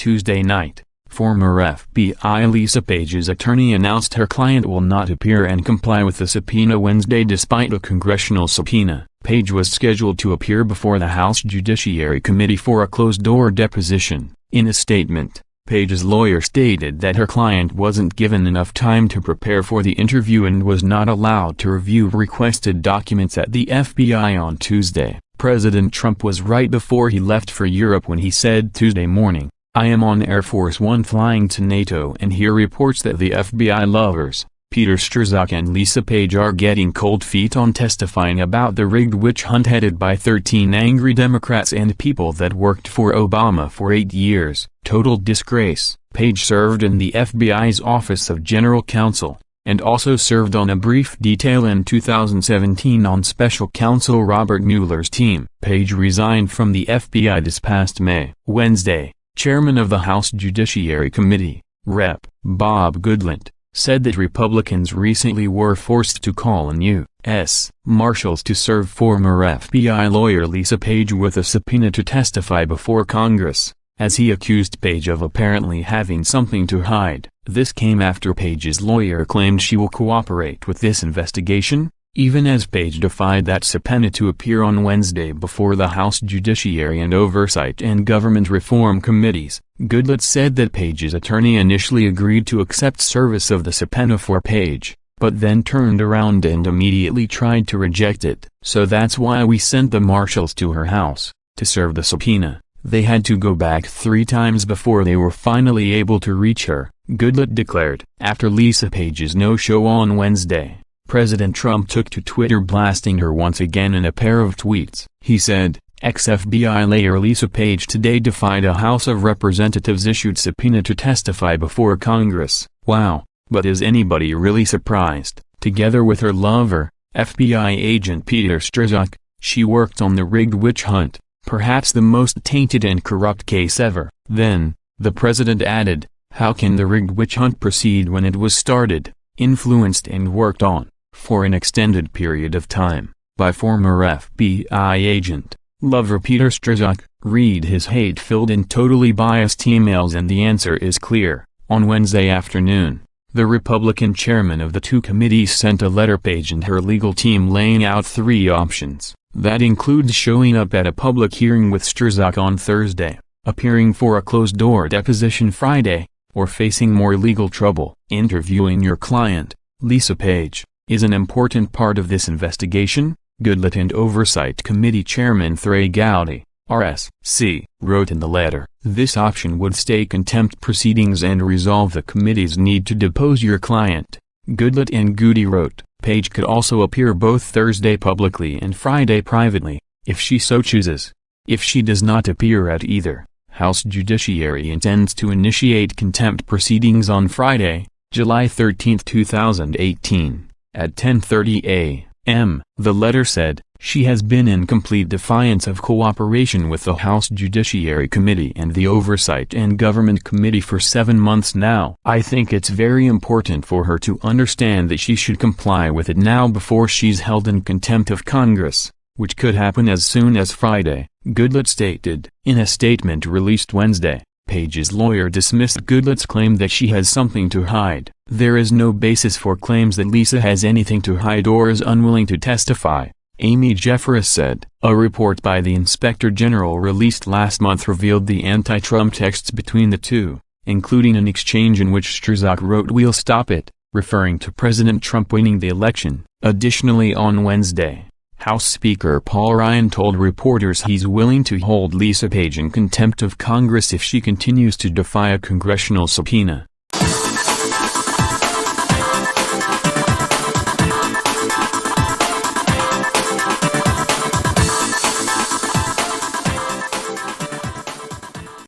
Tuesday night, former FBI Lisa Page's attorney announced her client will not appear and comply with the subpoena Wednesday despite a congressional subpoena. Page was scheduled to appear before the House Judiciary Committee for a closed-door deposition. In a statement, Page's lawyer stated that her client wasn't given enough time to prepare for the interview and was not allowed to review requested documents at the FBI on Tuesday. President Trump was right before he left for Europe when he said Tuesday morning, "I am on Air Force One flying to NATO and hear reports that the FBI lovers, Peter Strzok and Lisa Page, are getting cold feet on testifying about the rigged witch hunt headed by 13 angry Democrats and people that worked for Obama for 8 years. Total disgrace." Page served in the FBI's Office of General Counsel, and also served on a brief detail in 2017 on Special Counsel Robert Mueller's team. Page resigned from the FBI this past May. Wednesday, Chairman of the House Judiciary Committee, Rep. Bob Goodlatte, said that Republicans recently were forced to call on U.S. Marshals to serve former FBI lawyer Lisa Page with a subpoena to testify before Congress, as he accused Page of apparently having something to hide. This came after Page's lawyer claimed she will cooperate with this investigation, even as Page defied that subpoena to appear on Wednesday before the House Judiciary and Oversight and Government Reform Committees. Goodlatte said that Page's attorney initially agreed to accept service of the subpoena for Page, but then turned around and immediately tried to reject it. "So that's why we sent the marshals to her house, to serve the subpoena. They had to go back 3 times before they were finally able to reach her," Goodlatte declared. After Lisa Page's no-show on Wednesday, President Trump took to Twitter blasting her once again in a pair of tweets. He said, "Ex-FBI lawyer Lisa Page today defied a House of Representatives-issued subpoena to testify before Congress. Wow, but is anybody really surprised?" Together with her lover, FBI agent Peter Strzok, she worked on the rigged witch hunt, perhaps the most tainted and corrupt case ever. Then, the president added, "How can the rigged witch hunt proceed when it was started, influenced and worked on, for an extended period of time, by former FBI agent, lover Peter Strzok?" Read his hate-filled and totally biased emails and the answer is clear. On Wednesday afternoon, the Republican chairman of the two committees sent a letter Page and her legal team laying out 3 options. That includes showing up at a public hearing with Strzok on Thursday, appearing for a closed-door deposition Friday, or facing more legal trouble. Interviewing your client, Lisa Page, is an important part of this investigation, Goodlatte and Oversight Committee Chairman Trey Gowdy, RSC, wrote in the letter. This option would stay contempt proceedings and resolve the committee's need to depose your client. Goodlatte and Gowdy wrote, Page could also appear both Thursday publicly and Friday privately, if she so chooses. If she does not appear at either, House Judiciary intends to initiate contempt proceedings on Friday, July 13, 2018, at 10:30 a.m. The letter said, "She has been in complete defiance of cooperation with the House Judiciary Committee and the Oversight and Government Committee for 7 months now. I think it's very important for her to understand that she should comply with it now before she's held in contempt of Congress, which could happen as soon as Friday," Goodlatte stated. In a statement released Wednesday, Page's lawyer dismissed Goodlatte's claim that she has something to hide. "There is no basis for claims that Lisa has anything to hide or is unwilling to testify," Amy Jeffress said. A report by the Inspector General released last month revealed the anti-Trump texts between the two, including an exchange in which Strzok wrote "We'll stop it," referring to President Trump winning the election. Additionally, on Wednesday, House Speaker Paul Ryan told reporters he's willing to hold Lisa Page in contempt of Congress if she continues to defy a congressional subpoena.